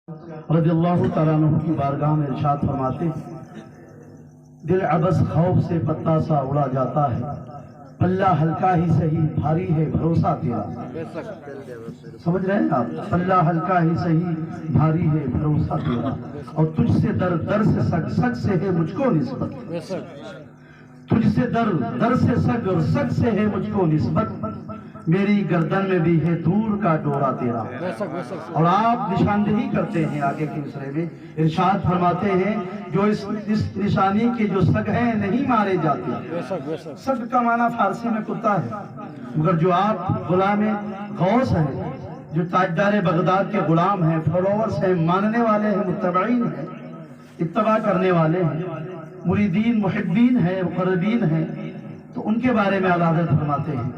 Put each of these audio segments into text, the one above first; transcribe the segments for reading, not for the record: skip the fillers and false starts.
رضی اللہ تعالیٰ عنہ کی بارگاہ میں ارشاد فرماتے ہیں، دل عبث خوف سے پتا سا اڑا جاتا ہے، پلہ ہلکا ہی سہی بھاری ہے بھروسہ تیرا۔ سمجھ رہے ہیں آپ؟ پلہ ہلکا ہی سہی بھاری ہے بھروسہ تیرا، اور تجھ سے در در سے سگ سگ سے ہے مجھ کو نسبت۔ تجھ سے در در سے سگ اور سگ سے ہے مجھ کو نسبت، میری گردن میں بھی ہے دور کا ڈورا تیرا۔ اور آپ نشاندہی کرتے ہیں آگے کے مصرعے میں، ارشاد فرماتے ہیں جو اس نشانی کے جو سگ ہیں نہیں مارے جاتے۔ سگ کا معنی فارسی میں کتا ہے، مگر جو آپ غلام غوث ہیں، جو تاجدار بغداد کے غلام ہیں، فالوورز ہیں، ماننے والے ہیں، متبعین ہیں، اتباع کرنے والے ہیں، مریدین محبین ہیں، مقربین ہیں، تو ان کے بارے میں اعلیٰ حضرت فرماتے ہیں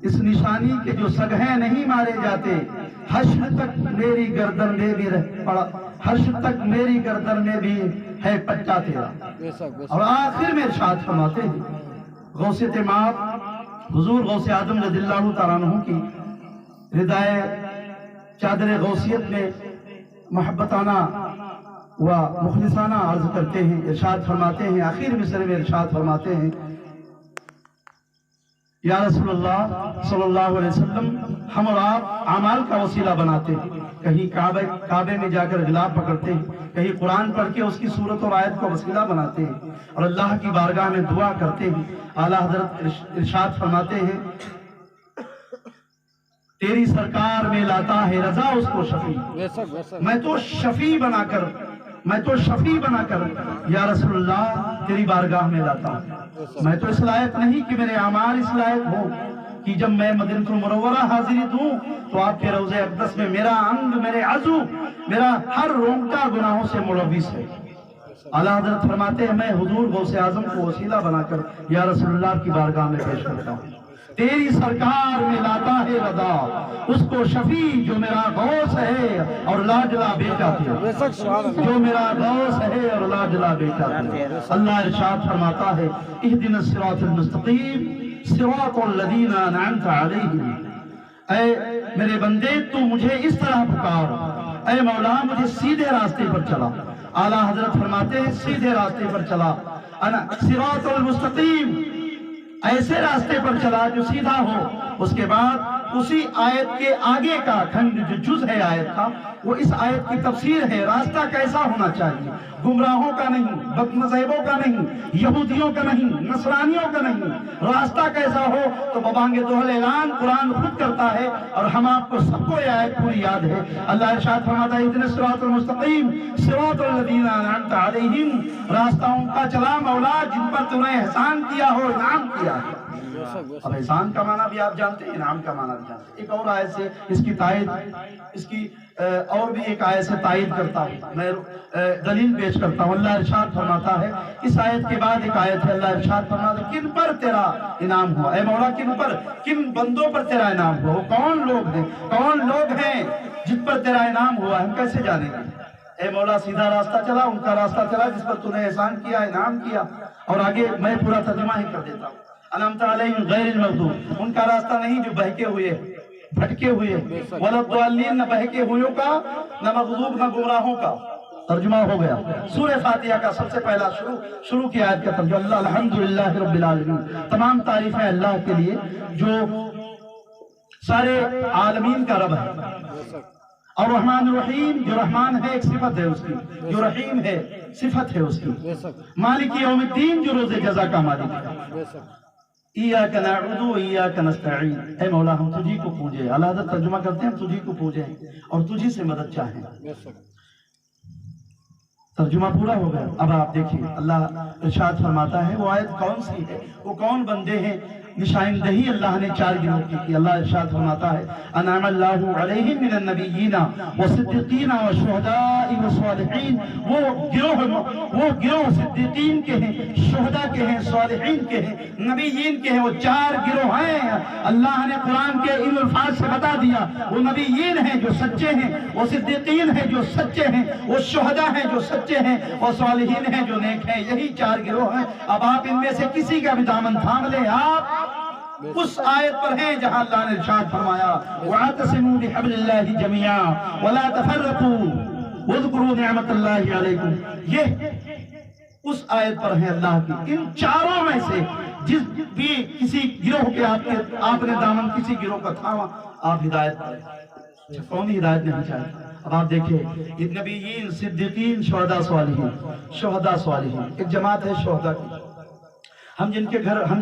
اس نشانی کے جو سگ ہیں نہیں مارے جاتے، حشر تک میری گردن میں بھی پڑا، حشر تک میری گردن میں بھی ہے پٹا تیرا۔ اور آخر میں ارشاد فرماتے ہیں غوث تمام حضور غوث اعظم رضی اللہ تعالیٰ عنہ کی ردائے چادر غوثیت میں محبتانہ و مخلصانہ عرض کرتے ہیں، ارشاد فرماتے ہیں آخر مصرعے میں ارشاد فرماتے ہیں یا رسول اللہ صلی اللہ علیہ وسلم، ہم اور آپ اعمال کا وسیلہ بناتے ہیں، کہیں کعبے میں جا کر غلاف پکڑتے ہیں، کہیں قرآن پڑھ کے اس کی صورت اور آیت کو وسیلہ بناتے ہیں، اور اللہ کی بارگاہ میں دعا کرتے ہیں۔ اعلیٰ حضرت ارشاد فرماتے ہیں تیری سرکار میں لاتا ہے رضا اس کو شفیع، میں تو شفیع بنا کر یا رسول اللہ تیری بارگاہ میں لاتا ہوں۔ میں تو اس لائق نہیں کہ میرے اعمال اس لائق ہو کہ جب میں مدینہ المنورہ حاضری دوں تو آپ کے روضہ اقدس میں میرا انگ، میرے عضو، میرا ہر رونگٹا گناہوں سے ملوث ہے۔ اعلیٰ حضرت فرماتے ہیں میں حضور غوث اعظم کو وسیلہ بنا کر یا رسول اللہ کی بارگاہ میں پیش کرتا ہوں، تیری سرکار میں لاتا ہے رضا اس کو شفیع جو میرا غوث ہے اور لاڈلا بیٹا تیرا، جو میرا غوث ہے اور لاڈلا بیٹا تیرا۔ اللہ ارشاد فرماتا ہے اہدنا الصراط المستقیم صراط الذین انعمت علیہم، اے میرے بندے تو مجھے اس طرح پکار، اے مولا مجھے سیدھے راستے پر چلا۔ اعلیٰ حضرت فرماتے ہیں سیدھے راستے پر چلا، صراط المستقیم، ایسے راستے پر چلا جو سیدھا ہو۔ اس کے بعد اسی آیت کے آگے کا کھنڈ جو جز ہے آیت کا، وہ اس آیت کی تفسیر ہے راستہ کیسا ہونا چاہیے، گمراہوں کا نہیں، بد مذہبوں کا نہیں، یہودیوں کا نہیں، نصرانیوں کا نہیں، راستہ کیسا ہو تو ببانگ دوحل اعلان قرآن خود کرتا ہے، اور ہم آپ کو سب کو یہ آیت پوری یاد ہے۔ اللہ ارشاد فرماتا ہے اہدنا الصراط المستقیم صراط الذین انعمت علیہم، راستہ ان کا چلا مولا جن پر تو نے احسان کیا ہو، انعام کیا ہے۔ اب احسان کا معنی بھی آپ جانتے ہیں، انعام کا معنی بھی جانتے ہیں۔ ایک اور آیت سے اس کی تائید، اس کی اور بھی ایک آیت سے تائید کرتا ہوں، میں دلیل پیش کرتا ہوں۔ اللہ ارشاد فرماتا ہے اس آیت کے بعد ایک آیت ہے، اللہ ارشاد فرماتا ہے کن پر تیرا انعام ہوا، اے مولا کن پر، کن بندوں پر تیرا انعام ہوا، وہ کون لوگ ہیں جن پر تیرا انعام ہوا، ہم کیسے جانیں گے؟ اے مولا سیدھا راستہ چلا، ان کا راستہ چلا جس پر تو نے احسان کیا، انعام کیا۔ اور آگے میں پورا ترجمہ ہی کر دیتا ہوں، انعمت علیہم غیر المغضوب، ان کا راستہ نہیں جو بہکے ہوئے بھٹکے ہوئے، ولا الضالین، نہ بہکے ہوئوں کا، نہ مغضوب، نہ گمراہوں کا۔ ترجمہ ہو گیا سورہ فاتحہ کا سب سے پہلا شروع کی آیت کا ترجمہ۔ اللہ الحمدللہ رب العالمین، تمام تعریفیں اللہ کے لیے جو سارے عالمین کا رب ہے، اور رحمان الرحیم، جو رحمان ہے ایک صفت ہے اس کی، جو رحیم ہے صفت ہے اس کی، مالک یوم الدین، جو روز جزا کا مالک ہے، ایاک نعبد و ایاک نستعین، اے مولا ہم تجھی کو پوجیں، اعلیٰ حضرت ترجمہ کرتے ہیں ہم تجھی کو پوجیں اور تجھی سے مدد چاہیں۔ ترجمہ پورا ہو گیا۔ اب آپ دیکھیں اللہ ارشاد فرماتا ہے وہ آیت کون سی ہے، وہ کون بندے ہیں، نشاندہی اللہ نے چار گروہ کی۔ اللہ ارشاد فرماتا ہے انعم اللہ علیہم من النبیین والصدیقین والشہداء والصالحین، وہ گروہ صدیقین کے ہیں، شہداء کے ہیں، صالحین کے ہیں، نبیین کے ہیں، وہ چار گروہ ہیں۔ اللہ نے قرآن کے ان الفاظ سے بتا دیا وہ نبیین ہیں جو سچے ہیں، وہ صدیقین ہیں جو سچے ہیں، وہ شہداء ہیں جو سچے ہیں، وہ صالحین ہیں جو نیک ہیں، یہی چار گروہ ہیں۔ اب آپ ان میں سے کسی کا بھی دامن تھام لیں، آپ اس آیت پر ہیں جہاں اللہ نے ارشاد فرمایا وَاعْتَصِمُوا بِحَبْلِ اللَّهِ جَمِيعًا وَلَا تَفَرَّقُوا وَاذْكُرُوا نِعْمَةَ اللَّهِ عَلَيْكُمْ، یہ اس آیت پر ہے اللہ کی۔ ان چاروں میں سے جس بھی کسی گروہ کے آپ نے دامن کسی گروہ کا تھاما، آپ ہدایت پائے۔ کون ہدایت نہیں چاہتے؟ اب آپ دیکھیں نبیین، صدیقین، شہداء، صالحین۔ شہداء صالحین ایک جماعت ہے شہداء کی، ہم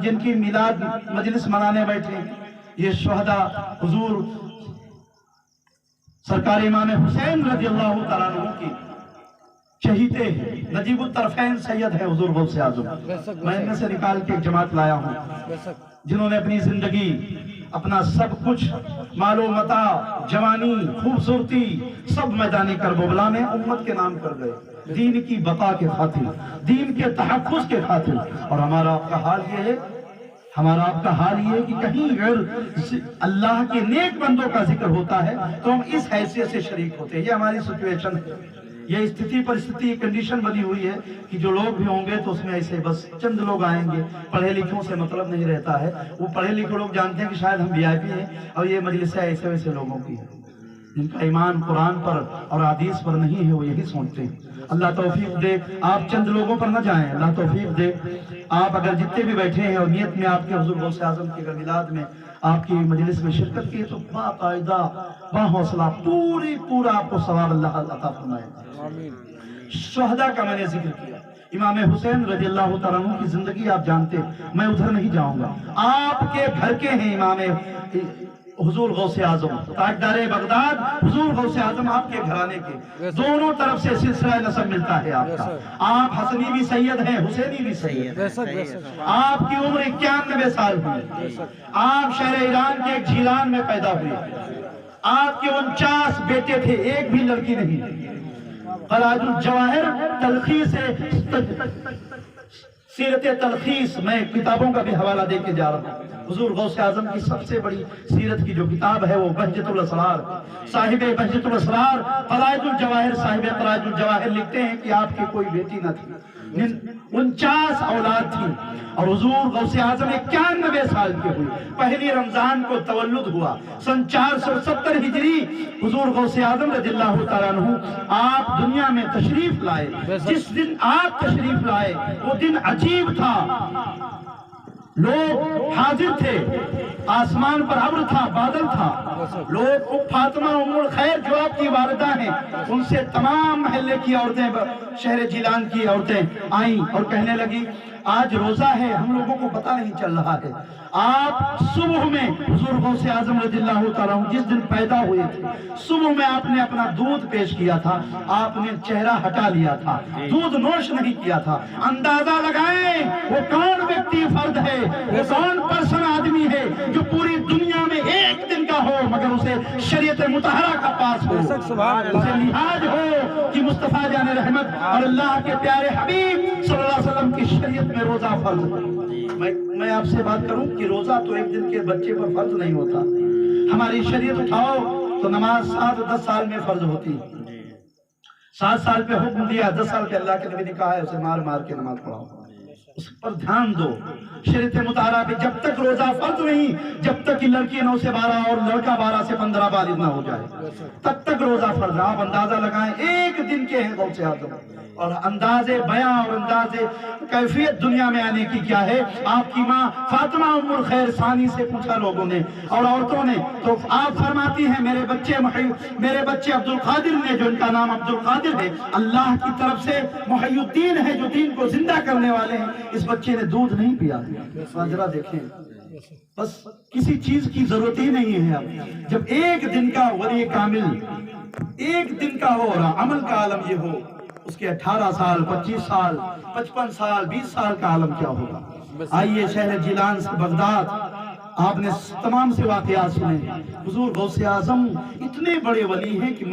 جن کی میلاد مجلس منانے بیٹھے ہیں، یہ شہداء حضور سرکار امام حسین رضی اللہ تعالیٰ عنہ کی شہیدے ہیں، نجیب الطرفین سید ہے حضور غوث اعظم۔ میں ان میں سے نکال کے ایک جماعت لایا ہوں جنہوں نے اپنی زندگی، اپنا سب کچھ، مال و متاع، جوانی، خوبصورتی، سب میدان کربلا میں امت کے نام کر گئے، دین کی بقا کے خاطر، دین کے تحفظ کے خاطر۔ اور ہمارا آپ کا حال یہ ہے، ہمارا آپ کا حال یہ ہے کہ کہیں غیر اللہ کے نیک بندوں کا ذکر ہوتا ہے تو ہم اس حیثیت سے شریک ہوتے ہیں۔ یہ ہماری سچویشن ہے، یہ استھتی پرستھتی کنڈیشن بنی ہوئی ہے کہ جو لوگ بھی ہوں گے تو اس میں ایسے بس چند لوگ آئیں گے، پڑھے لکھوں سے مطلب نہیں رہتا ہے۔ وہ پڑھے لکھے لوگ جانتے ہیں کہ شاید ہم VIP ہیں، اور یہ مجلسیں ایسے ویسے لوگوں کی ہیں جن کا ایمان قرآن پر اور حدیث پر نہیں ہے، وہ یہی سوچتے ہیں۔ اللہ توفیق دے، آپ چند لوگوں پر نہ جائیں، اللہ توفیق دے۔ آپ اگر جتنے بھی بیٹھے ہیں اور نیت میں آپ کے حضور غوث اعظم کی میلاد میں آپ کی مجلس میں شرکت کی، تو باقاعدہ باحوصلہ پورا آپ کو ثواب اللہ عطا فرمائے۔ شہداء کا میں نے ذکر کیا، امام حسین رضی اللہ تعالیٰ عنہ کی زندگی آپ جانتے، میں ادھر نہیں جاؤں گا۔ آپ کے گھر کے ہیں امام حضور غوث اعظم، تاجدار بغداد حضور غوث اعظم آپ کے گھرانے کے، دونوں طرف سے سلسلہ نسب ملتا ہے آپ کا۔ آپ حسنی بھی سید ہیں، حسینی بھی سید ہیں۔ آپ کی عمر 91 سال ہوئی، آپ شہر ایران کے ایک جھیلان میں پیدا ہوئے، آپ کے 49 بیٹے تھے، ایک بھی لڑکی نہیں۔ خراج الجواہر تلخیص سیرت تلخیص، میں کتابوں کا بھی حوالہ دے کے جا رہا ہوں۔ حضور غوث اعظم کی سب سے بڑی سیرت کی جو کتاب ہے وہ بہجت الاسرار، صاحب بہجت الاسرار خراج الجواہر، صاحب خراج الجواہر لکھتے ہیں کہ آپ کی کوئی بیٹی نہ تھی، 49 اولاد تھی، اور حضور غوث اعظم 91 سال کے ہوئے۔ پہلی رمضان کو تولد ہوا، سن 470 ہجری حضور غوث اعظم رضی اللہ تعالیٰ عنہ آپ دنیا میں تشریف لائے۔ جس دن آپ تشریف لائے وہ دن عجیب تھا، لوگ حاضر تھے، آسمان پر ابر تھا، بادل تھا، لوگ فاطمہ ام الخیر جو آپ کی والدہ ہیں، ان سے تمام محلے کی عورتیں، شہر جیلان کی عورتیں آئیں اور کہنے لگی آج روزہ ہے، ہم لوگوں کو پتہ نہیں چل رہا ہے۔ آپ صبح میں حضور غوث اعظم رضی اللہ تعالیٰ عنہ جس دن پیدا ہوئے تھے، صبح میں آپ نے اپنا دودھ پیش کیا تھا، آپ نے چہرہ ہٹا لیا تھا، دودھ نوش نہیں کیا تھا۔ اندازہ لگائیں وہ کون ویکتی فرد ہے، وہ کون پرسن آدمی ہے جو پوری دنیا میں ایک دن کا ہو مگر اسے شریعت مطہرہ کا پاس ہو، اسے لحاظ ہو کہ مصطفیٰ جان رحمت اور اللہ کے پیارے حبیب صلی اللہ علیہ وسلم کی شریعت میں روزہ فرض ہے۔ میں آپ سے بات کروں کہ روزہ تو ایک دن کے بچے پر فرض نہیں ہوتا۔ ہماری شریعت اٹھاؤ تو نماز 7-10 سال میں فرض ہوتی، 7 سال پہ حکم دیا، 10 سال پہ اللہ کے نبی نے کہا ہے اسے مار مار کے نماز پڑھاؤ، اس پر دھیان دو۔ شریعت مطالعہ پہ جب تک روزہ فرض نہیں، جب تک کہ لڑکی 9 سے 12 اور لڑکا 12 سے 15 بالغ نہ ہو جائے تب تک روزہ فرض۔ آپ اندازہ لگائیں ایک دن کے ہیں غوث اعظم، اور انداز بیاں اور انداز کیفیت دنیا میں آنے کی کیا ہے۔ آپ کی ماں فاطمہ ام الخیر ثانی سے پوچھا لوگوں نے اور عورتوں نے، تو آپ فرماتی ہیں میرے بچے عبد القادر نے، جو ان کا نام عبد القادر ہے، اللہ کی طرف سے محی الدین ہے جو دین کو زندہ کرنے والے ہیں، اس بچے نے دودھ نہیں پیا۔ ذرا دیکھیں، بس کسی چیز کی ضرورت ہی نہیں ہے۔ اب جب ایک دن کا ولی کامل ایک دن کا ہو رہا، عمل کا عالم یہ ہو، اس کے 18 سال 25 سال 55 سال 20 سال کا عالم کیا ہوگا۔ آئیے شہر جیلان سے بغداد، آپ نے تمام سے واقعات سنے۔ حضور غوث اعظم اتنے بڑے ولی ہیں کہ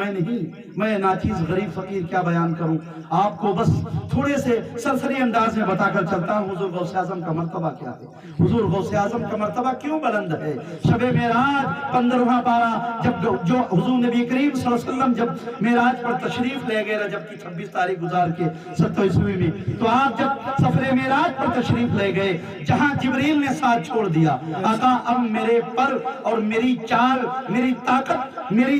میں ناچیز غریب فقیر کیا بیان کروں، آپ کو بس تھوڑے سے سرسری انداز میں بتا کر چلتا ہوں حضور غوث اعظم کا مرتبہ کیا ہے، حضور غوث اعظم کا مرتبہ کیوں بلند ہے۔ شب معراج 15واں پارہ، جب جو حضور نبی کریم صلی اللہ علیہ وسلم جب معراج پر تشریف لے گئے رجب کی 26 تاریخ گزار کے 27ویں میں، تو آپ جب سفر معراج پر تشریف لے گئے، جہاں جبریل نے ساتھ چھوڑ دیا، آقا اب میرے پر اور میری چال، میری طاقت، میری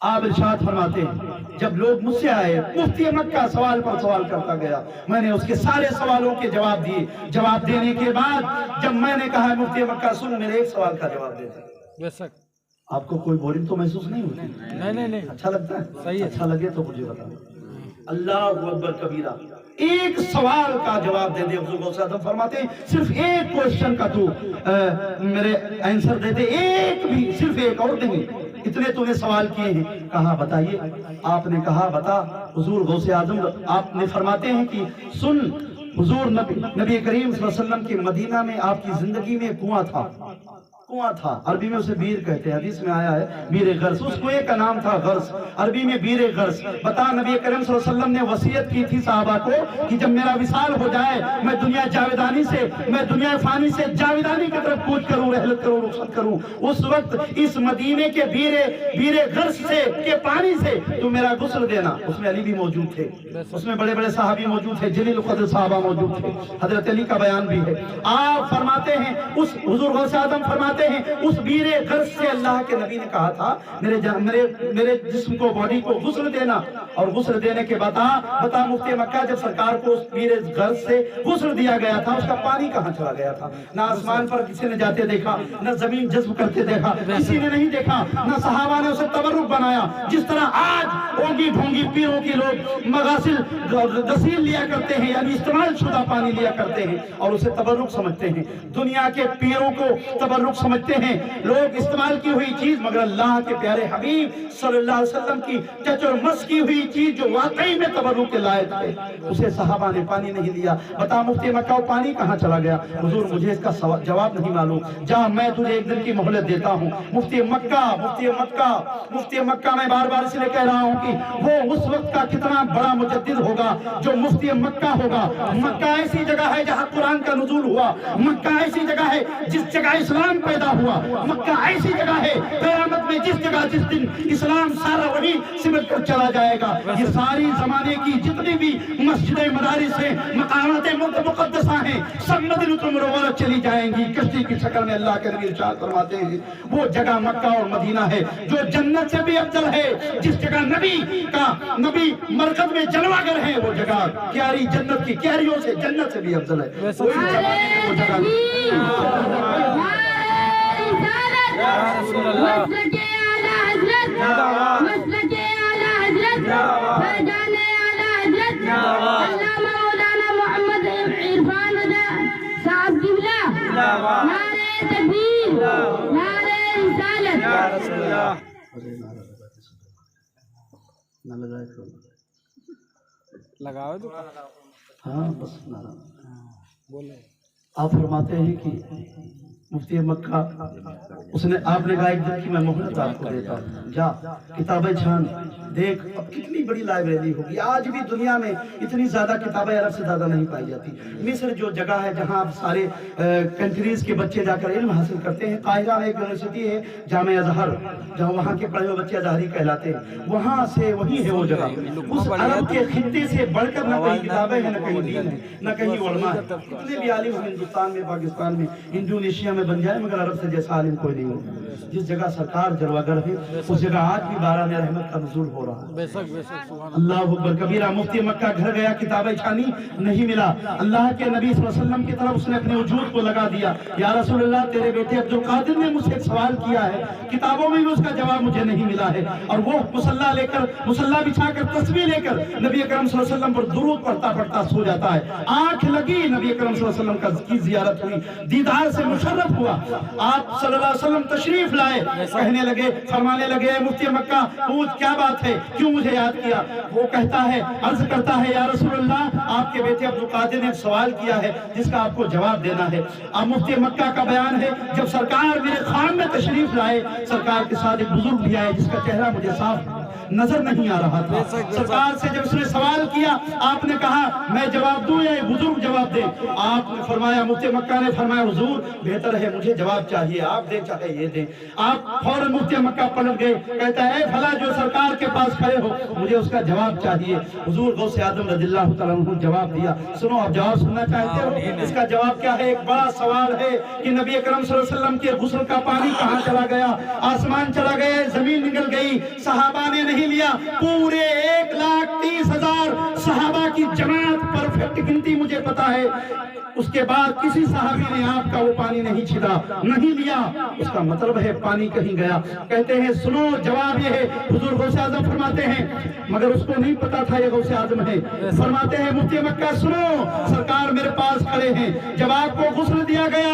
آپ ارشاد فرماتے ہیں جب لوگ مجھ سے آئے مفتی مکہ سوال پر سوال کرتا گیا، میں نے اس کے سارے سوالوں کے جواب دیے، جواب دینے کے بعد جب میں نے کہا مفتی مکہ سن میرے ایک سوال کا جواب دے دیں، آپ کو کوئی بورنگ تو محسوس نہیں ہوتی؟ نہیں، اچھا لگتا ہے؟ صحیح، اچھا لگے تو مجھے بتائیں۔ اللہ اکبر کبیرہ، ایک سوال کا جواب دے دے۔ حضور غوث اعظم فرماتے ہیں صرف ایک کوشچن کا تو میرے آنسر دے دے، ایک بھی، صرف ایک، اور نہیں، اتنے تو نے سوال کیے ہیں۔ کہا بتائیے، آپ نے کہا بتا۔ حضور غوث اعظم آپ نے فرماتے ہیں کہ سن، حضور نبی کریم صلی اللہ علیہ وسلم کے مدینہ میں آپ کی زندگی میں کنواں تھا، کنواں تھا، عربی میں اسے بیر کہتے ہیں، حدیث میں آیا ہے بیر غرس، اس کنویں کا نام تھا غرس، عربی میں بیر غرس۔ بتا نبی کریم صلی اللہ علیہ وسلم نے وصیت کی تھی صحابہ کو کہ جب میرا وصال ہو جائے میں دنیا جاویدانی سے، میں دنیا فانی سے جاویدانی کی طرف کوچ کروں، رحلت کروں، رخصت کروں، اس وقت اس مدینے کے بیر غرس سے کے پانی سے تو میرا غسل دینا۔ اس میں علی بھی موجود تھے، اس میں بڑے بڑے صحابی موجود تھے، جلیل القدر صحابہ موجود تھے، حضرت علی کا بیان بھی ہے۔ آپ فرماتے ہیں، اس حضور غوث اعظم فرماتے ہیں اس بیر غرس سے اللہ کے نبی نے کہا تھا میرے جسم کو، باڈی کو غسل دینا، اور غسل دینے کے بتا مفتی مکہ جب سرکار کو اس بیر غرس سے غسل دیا گیا تھا، اس کا پانی کہاں چلا گیا تھا؟ نہ آسمان پر کسی نے جاتے دیکھا، نہ زمین جذب کرتے دیکھا، کسی نے نہیں دیکھا، نہ صحابہ نے اسے تبرک بنایا۔ جس طرح آج اوگی ڈھونگی پیروں کی لوگ مغاسل غسیل لیا کرتے ہیں، یعنی استعمال شدہ پانی لیا کرتے ہیں اور اسے تبرک سمجھتے ہیں، دنیا کے پیروں کو تبرک سمجھتے ہیں لوگ، استعمال کی ہوئی چیز، مگر اللہ کے پیارے حبیب صلی اللہ علیہ وسلم کی ٹچ اور مس کی ہوئی چیز جو واقعی میں تبرک کے لائق ہے، اسے صحابہ نے پانی نہیں لیا۔ بتا مفتی مکہ پانی کہاں چلا گیا؟ حضور مجھے اس کا جواب نہیں معلوم، جا میں تجھے ایک دن کی مہلت دیتا ہوں۔ مفتی مکہ میں بار بار اس لیے کہہ رہا ہوں کہ وہ اس وقت کا کتنا بڑا مجدد ہوگا جو مفتی مکہ ہوگا۔ مکہ ایسی جگہ ہے جہاں قرآن کا نزول ہوا، مکہ ایسی جگہ ہے جس جگہ اسلام پیدا ہوا، مکہ ایسی جگہ ہے قیامت میں جس جگہ جس دن اسلام سارا وہی سمٹ کر چلا جائے گا۔ یہ ساری زمانے کی جتنی بھی مسجدیں، مدارس ہیں، مقامات مقدسہ ہیں، سب مدینہ منورہ چلی جائیں گی کشتی کی شکل میں۔ اللہ کے نبی ارشاد فرماتے ہیں وہ جگہ مکہ اور مدینہ ہے جو جنت سے بھی افضل ہے، جس جگہ نبی مرکز میں جلوہ گر ہے، وہ جگہ کیاری جنت کی کیاریوں سے جنت سے بھی افضل ہے۔ وہی جگہ وہ جگہ مسلک اعلی حضرت، مسلک اعلی حضرت، فیضان اعلی حضرت علامہ مولانا محمد عرفان صاحب قبلہ، نعرہ تکبیر، نعرہ رسالت۔ لگاؤ تو ہاں بس بولے۔ آپ فرماتے ہیں کہ مفتی مکہ آپ نے کہا ایک دن کی میں مہلت آپ کو دیتا ہوں، جا کتابیں چھان دیکھ، اب کتنی بڑی لائبریری ہوگی۔ آج بھی دنیا میں اتنی زیادہ کتابیں عرب سے زیادہ نہیں پائی جاتی۔ مصر جو جگہ ہے جہاں آپ سارے کنٹریز کے بچے جا کر علم حاصل کرتے ہیں، قاہرہ ایک یونیورسٹی ہے جامعہ ازہر، جہاں وہاں کے پڑھے ہوئے بچے ازہری کہلاتے ہیں، وہاں سے وہی ہے وہ جگہ۔ اس عرب کے خطے سے بڑھ کر نہ کہیں کتابیں ہیں، نہ کہیں دین ہے، نہ کہیں علماء ہے۔ اتنے بھی عالم ہندوستان میں، پاکستان میں، انڈونیشیا میں بن جائے، مگر عرب سے جیسا عالم کوئی نہیں ہوگا۔ جس جگہ سرکار جلوہ گر ہے اس جگہ آج بھی باران رحمت کا نزول ہو رہا ہے۔ اللہ اکبر کبیرہ۔ مفتی مکہ گھر گیا، کتابیں چھانی، نہیں ملا۔ اللہ کے نبی صلی اللہ علیہ وسلم کی طرف اس نے اپنے وجود کو لگا دیا، یا رسول اللہ تیرے بیٹے عبدالقادر نے مجھ سے ایک سوال کیا ہے، کتابوں میں بھی اس کا جواب مجھے نہیں ملا ہے۔ اور وہ مصلی بچھا کر تسبیح لے کر نبی اکرم صلی اللہ علیہ وسلم پر درود پڑھتا پڑھتا سو جاتا ہے۔ آنکھ لگی، نبی اکرم صلی اللہ علیہ وسلم کی زیارت ہوئی، دیدار سے مشرف ہوا۔ آپ صلی اللہ علیہ وسلم تشریف لائے، کہنے لگے، فرمانے لگے، اے مفتی مکہ پوچھ کیا بات ہے، کیوں مجھے یاد کیا؟ وہ کہتا ہے، عرض کرتا ہے، یا رسول اللہ آپ کے بیٹے عبدالقادر نے ایک سوال کیا ہے جس کا آپ کو جواب دینا ہے۔ اب مفتی مکہ کا بیان ہے، جب سرکار میرے خان میں تشریف لائے، سرکار کے ساتھ ایک بزرگ بھی آئے جس کا چہرہ مجھے صاف نظر نہیں آ رہا تھا. سرکار سے جب اس نے سوال کیا, آپ نے کہا میں جواب دوں یا یہ بزرگ جواب دیں؟ آپ نے فرمایا, مفتی مکہ نے فرمایا حضور بہتر ہے مجھے جواب چاہیے, آپ دیں چاہے یہ دیں. آپ فوراً مفتی مکہ پلٹ گئے, کہتا ہے اے فلاں جو سرکار کے پاس کھڑے ہو, مجھے اس کا جواب چاہیے. حضور غوث اعظم رضی اللہ تعالیٰ عنہ جواب دیا. سنو, آپ جواب سننا چاہتے ہو؟ اس کا جواب کیا ہے؟ ایک بڑا سوال ہے کہ نبی اکرم صلی اللہ علیہ وسلم کے غسل کا پانی کہاں چلا گیا؟ آسمان چلا گیا, زمین نکل گئی, صحابہ نے نہیں لیا. پورے 1,30,000 صحابہ کی جماعت, پرفیکٹ گنتی مجھے پتا ہے, اس کے بعد کسی صحابی نے آپ کا وہ پانی نہیں چھڑا, نہیں لیا. اس کا مطلب ہے پانی کہیں گیا. کہتے ہیں سنو, جواب یہ ہے. حضور غوث اعظم فرماتے ہیں, مگر اس کو نہیں پتا تھا یہ غوث اعظم ہے. فرماتے ہیں مفتی مکہ سنو, سرکار میرے پاس کھڑے ہیں, جب آپ کو غسل دیا گیا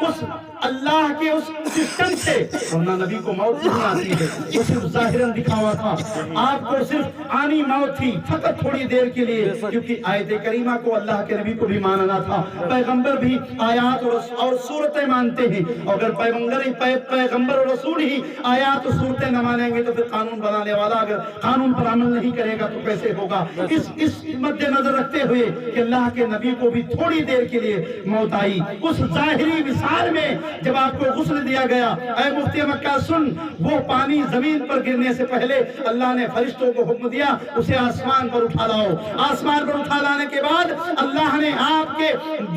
اس اللہ کے اس سسٹم سے, ورنہ نبی کو موت نہیں آتی ہے, وہ صرف ظاہراً دکھاوا تھا. آپ کو صرف آنی موت تھی, فقط تھوڑی دیر کے لیے, کیونکہ آیت کریمہ کو اللہ کے نبی کو بھی ماننا تھا. پیغمبر بھی آیات اور صورتیں مانتے ہیں, اگر پیغمبر اور رسول ہی آیات اور صورتیں نہ مانیں گے تو پھر قانون بنانے والا اگر قانون پر عمل نہیں کرے گا تو کیسے ہوگا؟ اس مد نظر رکھتے ہوئے کہ اللہ کے نبی کو بھی تھوڑی دیر کے لیے موت آئی, اس ظاہری مثال میں جب آپ کو غسل دیا گیا, اے مفتی مکہ سن, وہ پانی زمین پر گرنے سے پہلے اللہ نے فرشتوں کو حکم دیا اسے آسمان پر اٹھا لاؤ. آسمان پر اٹھا لانے کے بعد اللہ نے آپ کے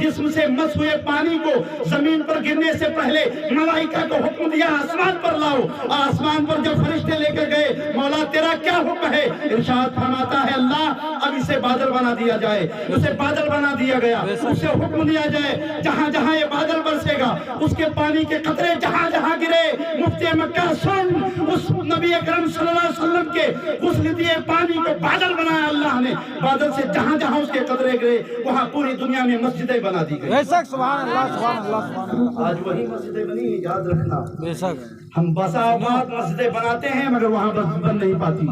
جسم سے مس ہوئے پانی کو زمین پر گرنے سے پہلے ملائکہ کو حکم دیا آسمان پر لاؤ. آسمان پر جب فرشتے لے کر گئے, مولا تیرا کیا حکم ہے؟ ارشاد فرماتا ہے اللہ اب اسے بادل بنا دیا جائے. اسے بادل بنا دیا گیا, اسے حکم دیا جائے جہاں جہاں یہ بادل برسے گا اس کے پانی کے قطرے جہاں جہاں گرے. مفتی مکہ سن, اس نبی اکرم صلی اللہ علیہ وسلم کے غسل دیے پانی کو بادل بنایا اللہ نے. بادل سے جہاں جہاں اس کے قطرے گرے وہاں پوری دنیا میں مسجدیں بنا دی گئی. بے شک, سبحان اللہ, سبحان اللہ, سبحان اللہ. آج وہی مسجدیں بنی, یاد رکھنا. بے شک, ہم بسا اوقات مسجدیں بناتے ہیں مگر وہاں بس بن نہیں پاتی.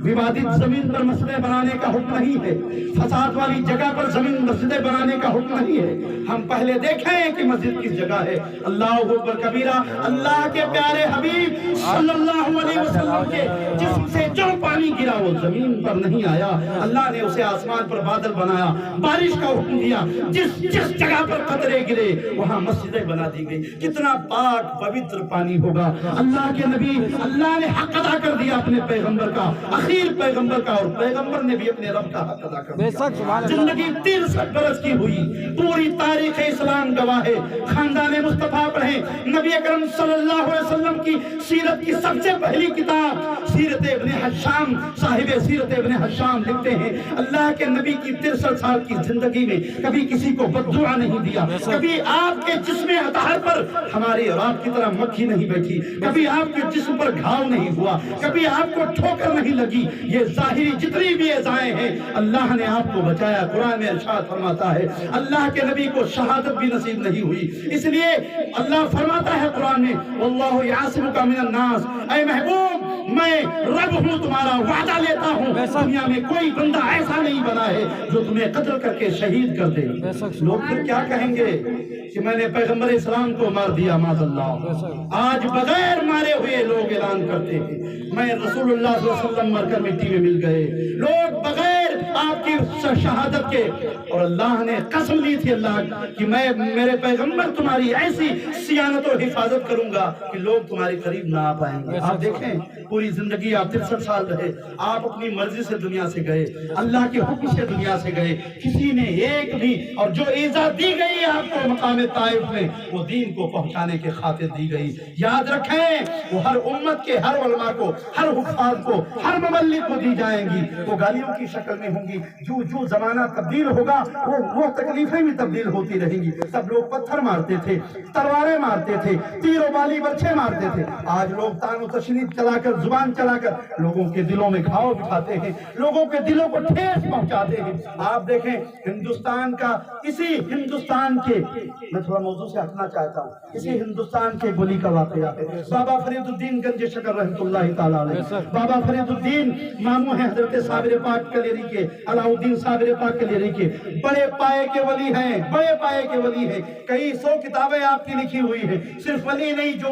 ووادت زمین پر مسجدیں بنانے کا حکم نہیں ہے, فساد والی جگہ پر زمین مسجدیں بنانے کا حکم نہیں ہے. ہم پہلے دیکھیں کہ مسجد کس جگہ ہے. اللہ اکبر کبیرہ. اللہ کے پیارے حبیب صلی اللہ علیہ وسلم کے جسم سے جو پانی گرا وہ زمین پر نہیں آیا, اللہ نے اسے آسمان پر بادل بنایا, بارش کا حکم دیا, جس جگہ پر قطرے گرے وہاں مسجدیں بنا دی گئی. کتنا پاک پوتر پانی ہوگا. اللہ کے نبی, اللہ نے حق ادا کر دیا اپنے پیغمبر کا, اخیر پیغمبر کا, اور پیغمبر نے بھی اپنے رب کا حق ادا کر بے دیا. شک, سبحان اللہ. زندگی 63 برس کی ہوئی, پوری تاریخ اسلام گواہ ہے. خاندان مصطفیٰ پڑھیں, نبی اکرم صلی اللہ علیہ وسلم کی سیرت کی سب سے پہلی کتاب سیرت ابن حشام, صاحب سیرت ابن حشام لکھتے ہیں اللہ کے نبی کی 63 سال کی زندگی میں کبھی کسی کو بددعا نہیں دیا, کبھی آپ کے جسم اطہر پر ہماری اور آپ کی طرح مکھی نہیں بیٹھی, کبھی آپ کے جسم پر گھاؤ نہیں ہوا, کبھی آپ کو ٹھوکر نہیں لگی. یہ ظاہری جتنی بھی ایذائیں ہیں اللہ نے آپ کو بچایا. قرآن میں ارشاد فرماتا ہے اللہ کے نبی کو شہادت بھی نصیب نہیں ہوئی, اس لیے اللہ فرماتا ہے قرآن میں واللہ یعصمک من الناس, اے محبوب میں رب ہوں تمہارا, وعدہ لیتا ہوں دنیا میں کوئی بندہ ایسا نہیں بنا ہے جو تمہیں قتل کر کے شہید کر دے. لوگ پھر کیا کہیں گے کہ میں نے پیغمبر اسلام کو مار دیا, معاذ اللہ. آج بغیر مارے ہوئے لوگ اعلان کرتے ہیں میں رسول اللہ صلی اللہ علیہ وسلم مر کر مٹی میں مل گئے. لوگ بغیر آپ کی شہادت کے, اور اللہ نے قسم لی تھی اللہ کہ میں میرے پیغمبر تمہاری ایسی صیانت و حفاظت کروں گا کہ لوگ تمہارے قریب نہ آ پائیں گے. آپ دیکھیں پوری زندگی آپ 63 سال رہے, آپ اپنی مرضی سے دنیا سے گئے, اللہ کے حکم سے دنیا سے گئے, کسی نے ایک بھی, اور جو عزت دی گئی آپ کو مقام طائف میں وہ دین کو پہنچانے کے خاطر دی گئی. یاد رکھیں وہ ہر امت کے ہر علماء کو, ہر حفاظ کو, ہر مبلغ کو دی جائیں گی. وہ گالیوں کی شکل میں ہوں گی, جو زمانہ تبدیل ہوگا وہ تکلیفیں بھی تبدیل ہوتی رہیں گی. سب لوگ پتھر مارتے تھے, تلواریں مارتے تھے, تیر و بالی برچھے مارتے تھے. آج لوگ تان و تشنیع چلا کر, زبان چلا کر لوگوں کے دلوں میں گھاؤ بٹھاتے ہیں, لوگوں کے دلوں کو ٹھیس پہنچاتے ہیں. آپ دیکھیں ہندوستان کا, اسی ہندوستان کے, میں تھوڑا موضوع سے ہٹنا چاہتا ہوں, اسی ہندوستان کے گلی کا واقعہ ہے. بابا فرید الدین گنج شکر رحمۃ اللہ تعالیٰ علیہ. بابا فرید الدین ماموں ہیں حضرت صابر پاک کلیری کے, علاء الدین صابر پاک کلیری کے, بڑے پائے کے ولی ہیں, بڑے پائے کے ولی ہیں. کئی 100 کتابیں آپ کی لکھی ہوئی ہیں. صرف ولی نہیں, جو